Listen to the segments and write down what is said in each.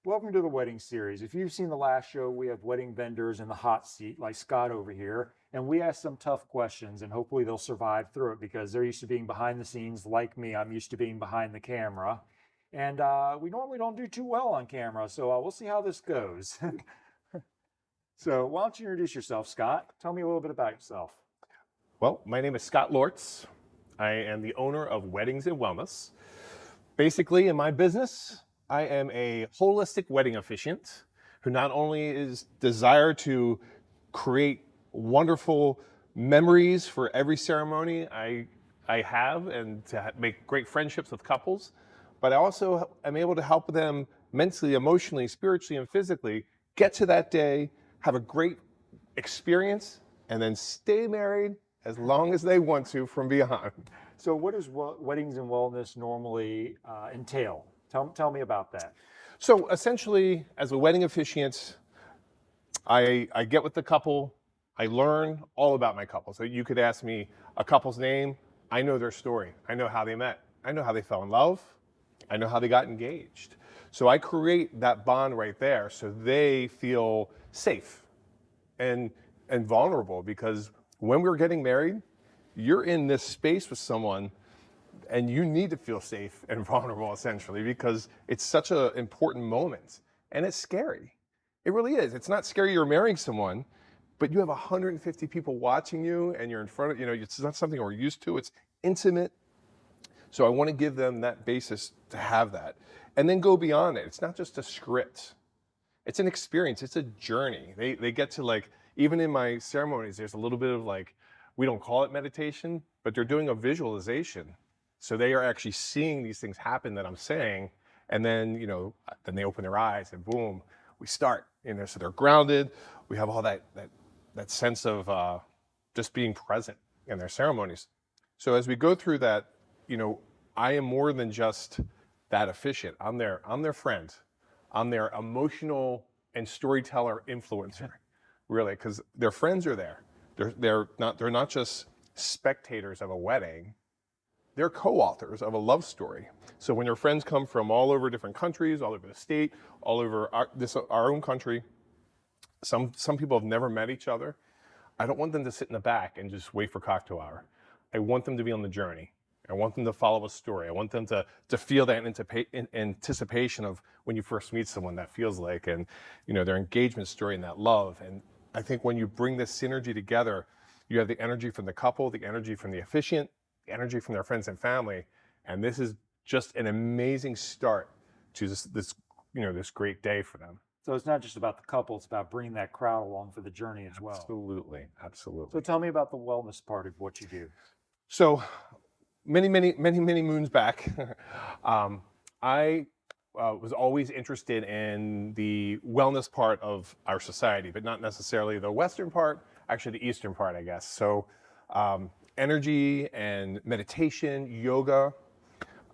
Welcome to the wedding series. If you've seen the last show, we have wedding vendors in the hot seat like Scott over here, and we ask some tough questions and hopefully they'll survive through it because they're used to being behind the scenes like me. I'm used to being behind the camera. And we normally don't do too well on camera, so we'll see how this goes. So why don't you introduce yourself, Scott? Tell me a little bit about yourself. Well, my name is Scott Lortz. I am the owner of Weddings and Wellness. Basically, in my business, I am a holistic wedding officiant who not only is desire to create wonderful memories for every ceremony I have and to make great friendships with couples, but I also am able to help them mentally, emotionally, spiritually, and physically get to that day, have a great experience, and then stay married as long as they want to from beyond. So what does weddings and wellness normally entail? Tell me about that. So essentially, as a wedding officiant, I get with the couple, I learn all about my couple. So you could ask me a couple's name, I know their story, I know how they met, I know how they fell in love, I know how they got engaged. So I create that bond right there so they feel safe and vulnerable, because when we're getting married, you're in this space with someone and you need to feel safe and vulnerable, essentially, because it's such an important moment and it's scary. It really is. It's not scary you're marrying someone, but you have 150 people watching you and you're in front of, it's not something we're used to. It's intimate. So I want to give them that basis to have that and then go beyond it. It's not just a script. It's an experience. It's a journey. They get to, even in my ceremonies, there's a little bit of we don't call it meditation, but they're doing a visualization. So they are actually seeing these things happen that I'm saying, and then, then they open their eyes and boom, we start, so they're grounded. We have all that sense of just being present in their ceremonies. So as we go through that, I am more than just that officiant. I'm their friend. I'm their emotional and storyteller influencer, really, because their friends are there. They're not just spectators of a wedding. They're co-authors of a love story. So when your friends come from all over different countries, all over the state, all over our own country, some people have never met each other. I don't want them to sit in the back and just wait for cocktail hour. I want them to be on the journey. I want them to follow a story. I want them to feel that anticipation of when you first meet someone, that feels like, and their engagement story and that love. And I think when you bring this synergy together, you have the energy from the couple, the energy from the officiant, the energy from their friends and family, and this is just an amazing start to this great day for them. So it's not just about the couple, it's about bringing that crowd along for the journey as well. Absolutely. So tell me about the wellness part of what you do. So many moons back, I was always interested in the wellness part of our society, but not necessarily the Western part, actually the Eastern part, I guess. So energy and meditation, yoga.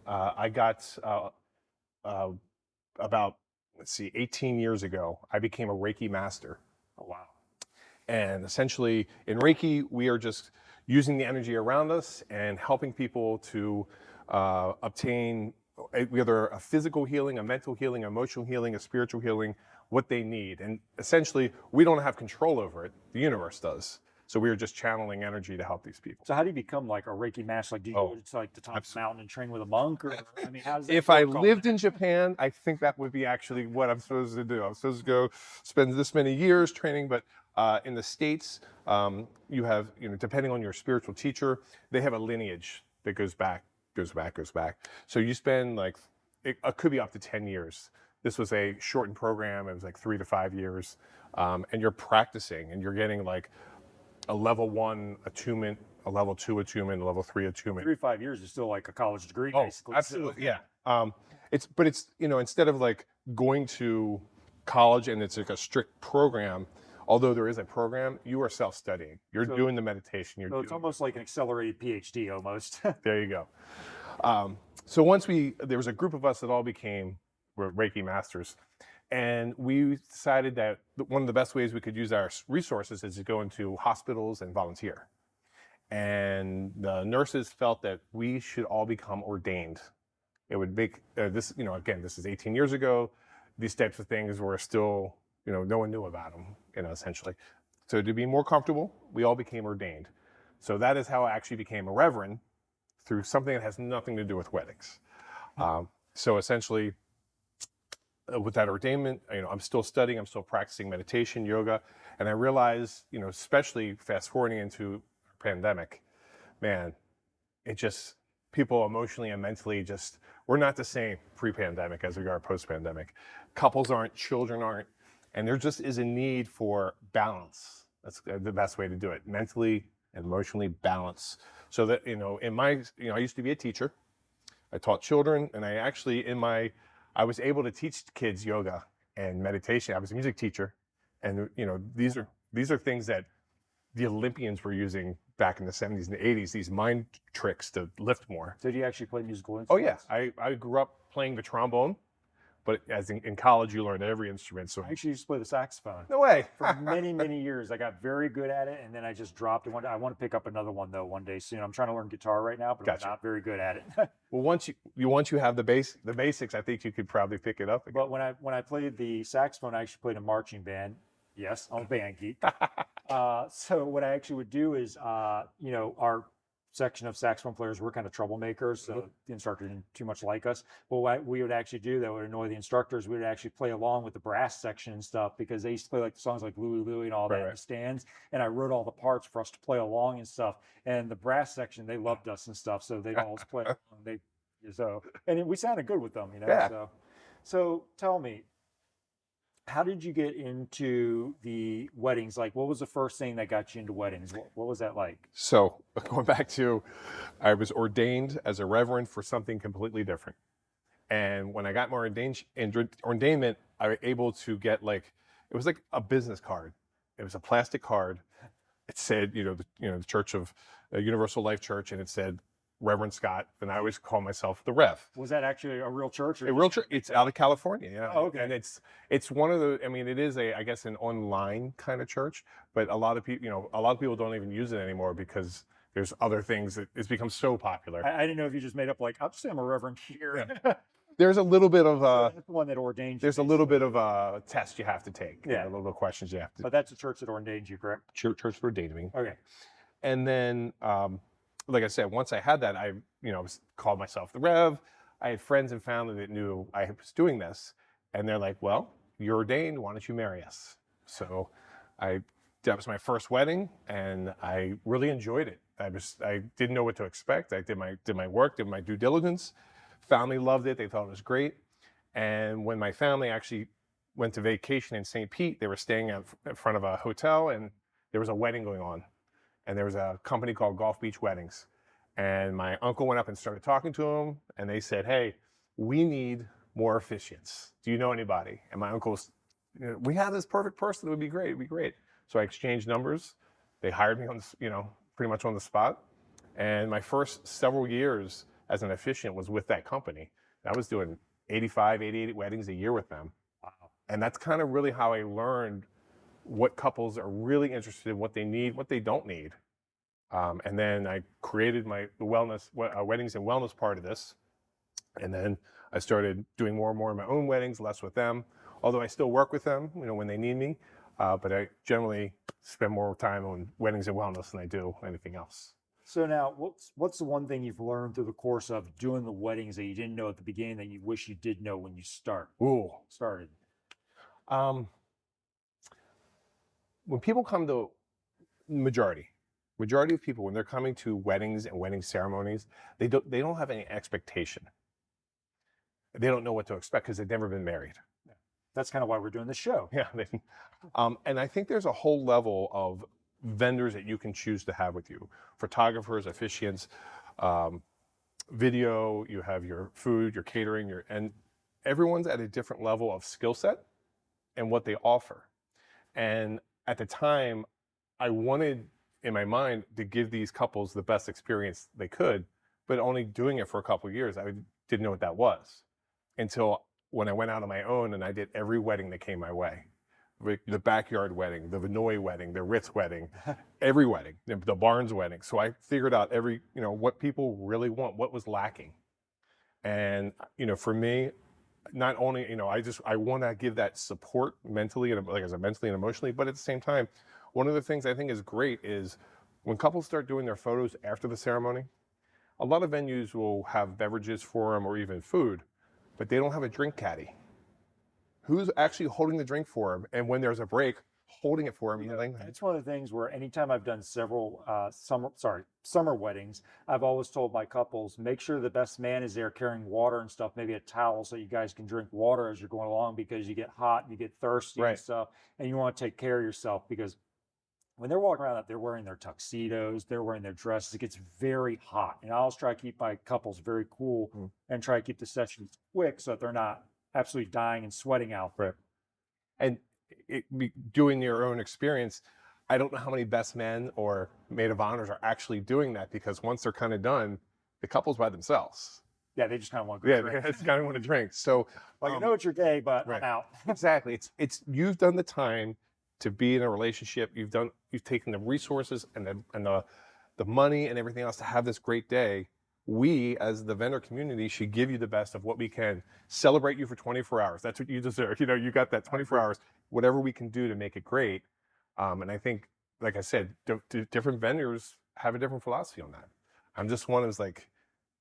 I got about, 18 years ago, I became a Reiki master. Oh, wow. And essentially in Reiki, we are just using the energy around us and helping people to obtain whether a physical healing, a mental healing, emotional healing, a spiritual healing, what they need. And essentially, we don't have control over it. The universe does. So we are just channeling energy to help these people. So how do you become like a Reiki master? Do you go to the top of the mountain and train with a monk? Or how does that If I lived in Japan, I think that would be actually what I'm supposed to do. I'm supposed to go spend this many years training, but in the States, you have, depending on your spiritual teacher, they have a lineage that goes back. So you spend it could be up to 10 years. This was a shortened program. It was 3 to 5 years. And you're practicing and you're getting a level 1 attunement, a level 2 attunement, a level 3 attunement. 3 to 5 years is still like a college degree, Oh, basically. absolutely, yeah. It's instead of going to college and it's a strict program, although there is a program, you are self-studying. You're doing the meditation. So it's almost like an accelerated PhD almost. There you go. So once there was a group of us that all became Reiki masters, and we decided that one of the best ways we could use our resources is to go into hospitals and volunteer. And the nurses felt that we should all become ordained. It would make this, again, this is 18 years ago. these types of things were still, no one knew about them, essentially. So to be more comfortable, we all became ordained. So that is how I actually became a reverend, through something that has nothing to do with weddings. So essentially, with that ordainment, I'm still studying, I'm still practicing meditation, yoga, and I realized, especially fast forwarding into pandemic, man, it just, people emotionally and mentally we're not the same pre-pandemic as we are post-pandemic. Couples aren't, children aren't, and there just is a need for balance. That's the best way to do it, mentally and emotionally balance. So that, I used to be a teacher. I taught children, and I actually, I was able to teach kids yoga and meditation. I was a music teacher, and these are things that the Olympians were using back in the 70s and the 80s, these mind tricks to lift more. So do you actually play musical Oh instruments? yeah, I grew up playing the trombone, but as in college you learn every instrument. So I actually used to play the saxophone. no way. For many years. I got very good at it, and then I just dropped it. I want to pick up another one though one day soon. I'm trying to learn guitar right now, but Gotcha. I'm not very good at it. Well, once you have the basics, I think you could probably pick it up again. But when I played the saxophone, I actually played in a marching band. Yes, I'm a band geek. So what I actually would do is, our section of saxophone players were kind of troublemakers, so the instructor didn't too much like us. But what we would actually do that would annoy the instructors, we would actually play along with the brass section and stuff, because they used to play like the songs like Louie Louie and all that in the stands, and I wrote all the parts for us to play along and stuff. And the brass section, they loved us and stuff, so they'd always play along. And we sounded good with them, Yeah. So tell me, how did you get into the weddings? Like, what was the first thing that got you into weddings? What was that like? So going back to, I was ordained as a reverend for something completely different. And when I got my ordainment, I was able to get it was like a business card. It was a plastic card. It said, the Church of Universal Life Church, and it said Reverend Scott, and I always call myself the Rev. Was that actually a real church? A real church. It's out of California, yeah. Oh, okay. And it's one of the. I mean, it is I guess an online kind of church, but a lot of people don't even use it anymore because there's other things that it's become so popular. I didn't know if you just made up I'll just say I'm a reverend here. Yeah. There's a little bit of that's the one that ordained you. There's a little bit of a test you have to take. Yeah. A little bit of questions you have to. But that's the church that ordained you, correct? Church that ordained me. Okay. And then, like I said, once I had that, I called myself the Rev. I had friends and family that knew I was doing this, and they're like, "Well, you're ordained. Why don't you marry us?" So, that was my first wedding, and I really enjoyed it. I didn't know what to expect. I did my work, did my due diligence. Family loved it. They thought it was great. And when my family actually went to vacation in St. Pete, they were staying in front of a hotel, and there was a wedding going on. And there was a company called Gulf Beach Weddings. And my uncle went up and started talking to them, and they said, "Hey, we need more officiants. Do you know anybody?" And my uncle was, "We have this perfect person. It would be great. It'd be great." So I exchanged numbers. They hired me pretty much on the spot. And my first several years as an officiant was with that company. I was doing 85, 88 weddings a year with them. Wow. And that's kind of really how I learned what couples are really interested in, what they need, what they don't need. And then I created the wellness, weddings and wellness part of this. And then I started doing more and more of my own weddings, less with them. Although I still work with them, when they need me. But I generally spend more time on weddings and wellness than I do anything else. So now, what's the one thing you've learned through the course of doing the weddings that you didn't know at the beginning that you wish you did know when you started? When people come to majority of people, when they're coming to weddings and wedding ceremonies, they don't have any expectation. They don't know what to expect because they've never been married. That's kind of why we're doing this show. Yeah. And I think there's a whole level of vendors that you can choose to have with you. Photographers, officiants, video, you have your food, your catering, and everyone's at a different level of skill set and what they offer. And at the time, I wanted in my mind to give these couples the best experience they could, but only doing it for a couple of years, I didn't know what that was until when I went out on my own and I did every wedding that came my way. The backyard wedding, the Vino wedding, the Ritz wedding, every wedding, the Barnes wedding. So I figured out what people really want, what was lacking. And, for me, not only, I want to give that support mentally and like as a mentally and emotionally, but at the same time, one of the things I think is great is when couples start doing their photos after the ceremony, a lot of venues will have beverages for them or even food, but they don't have a drink caddy. Who's actually holding the drink for them? And when there's a break, holding it for them. It's one of the things where anytime I've done several summer weddings, I've always told my couples, make sure the best man is there carrying water and stuff, maybe a towel so you guys can drink water as you're going along, because you get hot, you get thirsty and Right. stuff, and you want to take care of yourself, because when they're walking around, they're wearing their tuxedos, they're wearing their dresses. It gets very hot, and I always try to keep my couples very cool and try to keep the sessions quick so that they're not absolutely dying and sweating out there. And doing your own experience, I don't know how many best men or maid of honors are actually doing that, because once they're kind of done, the couple's by themselves. Yeah, they just kind of want to Yeah, drink. they just kind of want to drink. So, Like, I know it's your day, but right. I'm out. Exactly. It's you've done the time to be in a relationship. You've taken the resources and the money and everything else to have this great day. We, as the vendor community, should give you the best of what we can. Celebrate you for 24 hours. That's what you deserve. You got that 24 hours. Whatever we can do to make it great. And I think, like I said, different vendors have a different philosophy on that. I'm just one who's like,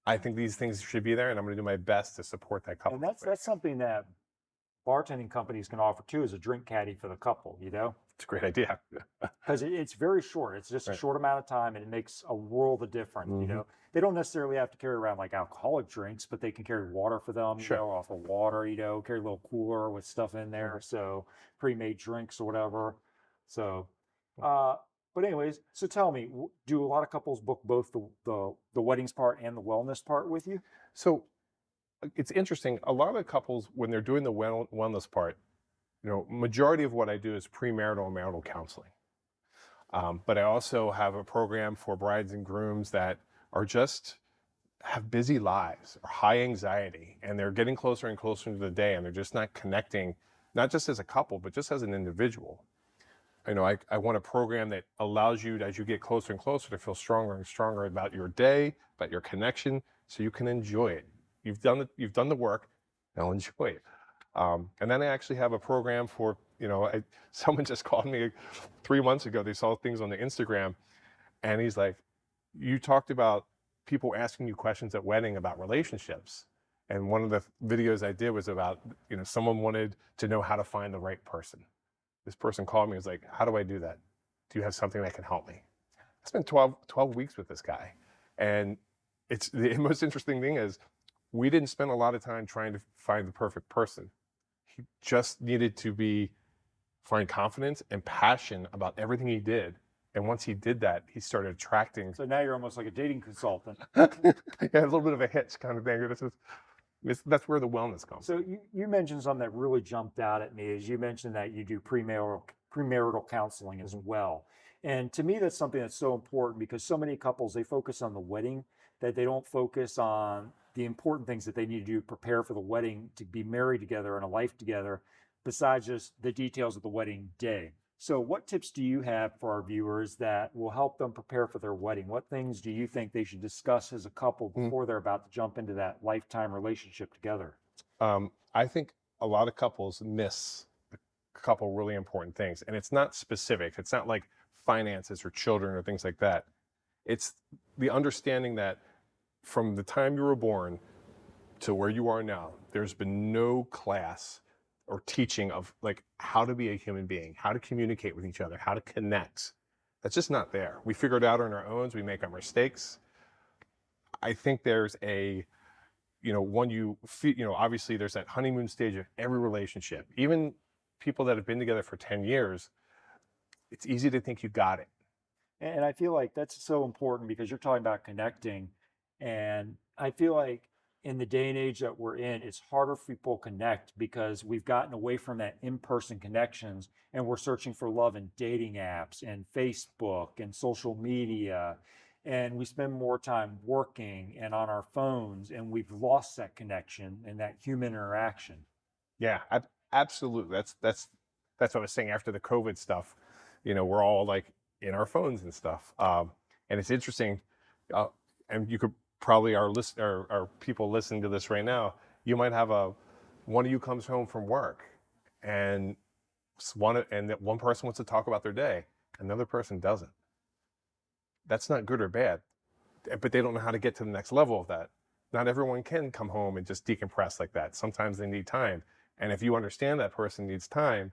I think these things should be there, and I'm going to do my best to support that couple. And that's something that bartending companies can offer too, is a drink caddy for the couple, It's a great idea. because it's very short. It's just a Right. short amount of time, and it makes a world of difference. They don't necessarily have to carry around like alcoholic drinks, but they can carry water for them, Sure. offer water, carry a little cooler with stuff in there, so pre-made drinks or whatever. So, but anyways, so tell me, do a lot of couples book both the weddings part and the wellness part with you? So it's interesting. A lot of couples, when they're doing the wellness part, majority of what I do is premarital and marital counseling. But I also have a program for brides and grooms that are just have busy lives or high anxiety, and they're getting closer and closer to the day, and they're just not connecting, not just as a couple, but just as an individual. I want a program that allows you, as you get closer and closer, to feel stronger and stronger about your day, about your connection, so you can enjoy it. You've done the work, now enjoy it. And then I actually have a program for, someone just called me 3 months ago. They saw things on the Instagram, and he's like, you talked about people asking you questions at wedding about relationships. And one of the videos I did was about, someone wanted to know how to find the right person. This person called me and was like, how do I do that? Do you have something that can help me? I spent 12 weeks with this guy. And it's the most interesting thing is we didn't spend a lot of time trying to find the perfect person. He just needed to find confidence and passion about everything he did. And once he did that, he started attracting. So now you're almost like a dating consultant. Yeah, a little bit of a hitch kind of thing. That's where the wellness comes. So you mentioned something that really jumped out at me, is you mentioned that you do premarital counseling as well. And to me, that's something that's so important, because so many couples, they focus on the wedding, that they don't focus on the important things that they need to do to prepare for the wedding, to be married together and a life together, besides just the details of the wedding day. So what tips do you have for our viewers that will help them prepare for their wedding? What things do you think they should discuss as a couple before they're about to jump into that lifetime relationship together? I think a lot of couples miss a couple really important things. And it's not specific. It's not like finances or children or things like that. It's the understanding that from the time you were born to where you are now, there's been no class or teaching of like how to be a human being, how to communicate with each other, how to connect. That's just not there. We figure it out on our own. We make our mistakes. I think there's obviously there's that honeymoon stage of every relationship. Even people that have been together for 10 years, it's easy to think you got it. And I feel like that's so important, because you're talking about connecting. And I feel like in the day and age that we're in, it's harder for people to connect, because we've gotten away from that in-person connections, and we're searching for love in dating apps and Facebook and social media. And we spend more time working and on our phones, and we've lost that connection and that human interaction. Yeah, absolutely. That's what I was saying after the COVID stuff. We're all like in our phones and stuff. And it's interesting. And you could probably our people listening to this right now, you might have a one of you comes home from work and that one person wants to talk about their day, another person doesn't. That's not good or bad, but they don't know how to get to the next level of that. Not everyone can come home and just decompress like that. Sometimes they need time. And if you understand that person needs time,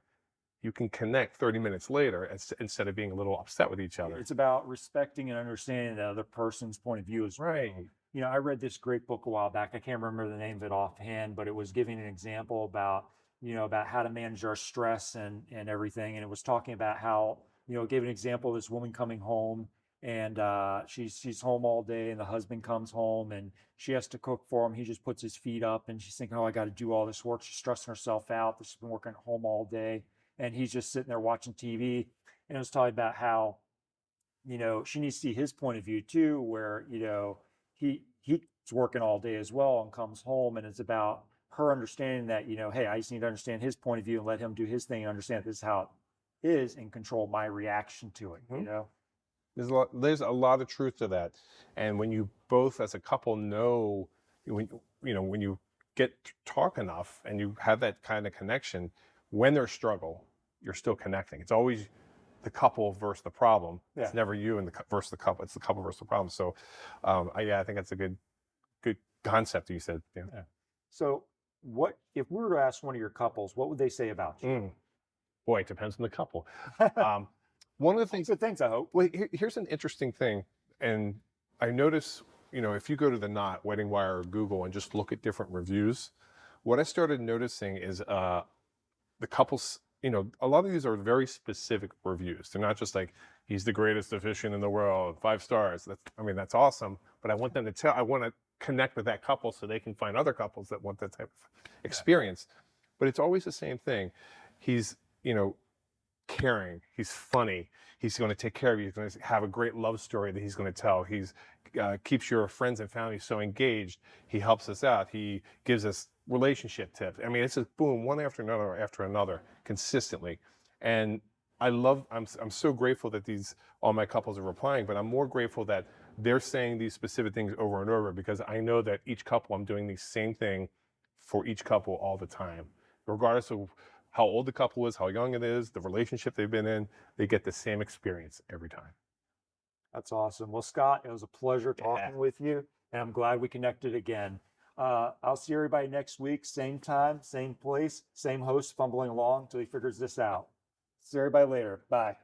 you can connect 30 minutes later instead of being a little upset with each other. It's about respecting and understanding the other person's point of view as well. Right. You know, I read this great book a while back. I can't remember the name of it offhand, but it was giving an example about, you know, about how to manage our stress and everything. And it was talking about how, you know, it gave an example of this woman coming home, and she's home all day, and the husband comes home and she has to cook for him. He just puts his feet up, and she's thinking, oh, I got to do all this work. She's stressing herself out. She's been working at home all day, and he's just sitting there watching TV. And it was talking about how, you know, she needs to see his point of view too, where, you know, he's working all day as well and comes home, and it's about her understanding that, you know, hey, I just need to understand his point of view and let him do his thing and understand this is how it is and control my reaction to it, you know? There's a lot of truth to that. And when you both as a couple know, when you get to talk enough and you have that kind of connection, when there's struggle, you're still connecting. It's always the couple versus the problem. Yeah. It's never you and versus the couple. It's the couple versus the problem. So, I think that's a good concept that you said. Yeah. Yeah. So what, if we were to ask one of your couples, what would they say about you? Boy, it depends on the couple. One of the things, Good things, I hope. well, here's an interesting thing. And I notice, you know, if you go to the Knot, Wedding Wire, or Google and just look at different reviews, what I started noticing is the couples, you know, a lot of these are very specific reviews. They're not just like, he's the greatest officiant in the world, 5 stars. That's awesome. But I want them to I want to connect with that couple so they can find other couples that want that type of experience. But it's always the same thing. He's, you know, caring, he's funny, he's going to take care of you, he's going to have a great love story that he's going to tell, he's keeps your friends and family so engaged, he helps us out, he gives us relationship tips. I mean, it's just boom, one after another consistently. And I'm so grateful that all my couples are replying, but I'm more grateful that they're saying these specific things over and over, because I know that each couple, I'm doing the same thing for each couple all the time, regardless of how old the couple is, how young it is, the relationship they've been in, they get the same experience every time. That's awesome. Well, Scott, it was a pleasure talking with you, and I'm glad we connected again. I'll see everybody next week, same time, same place, same host fumbling along until he figures this out. See everybody later. Bye.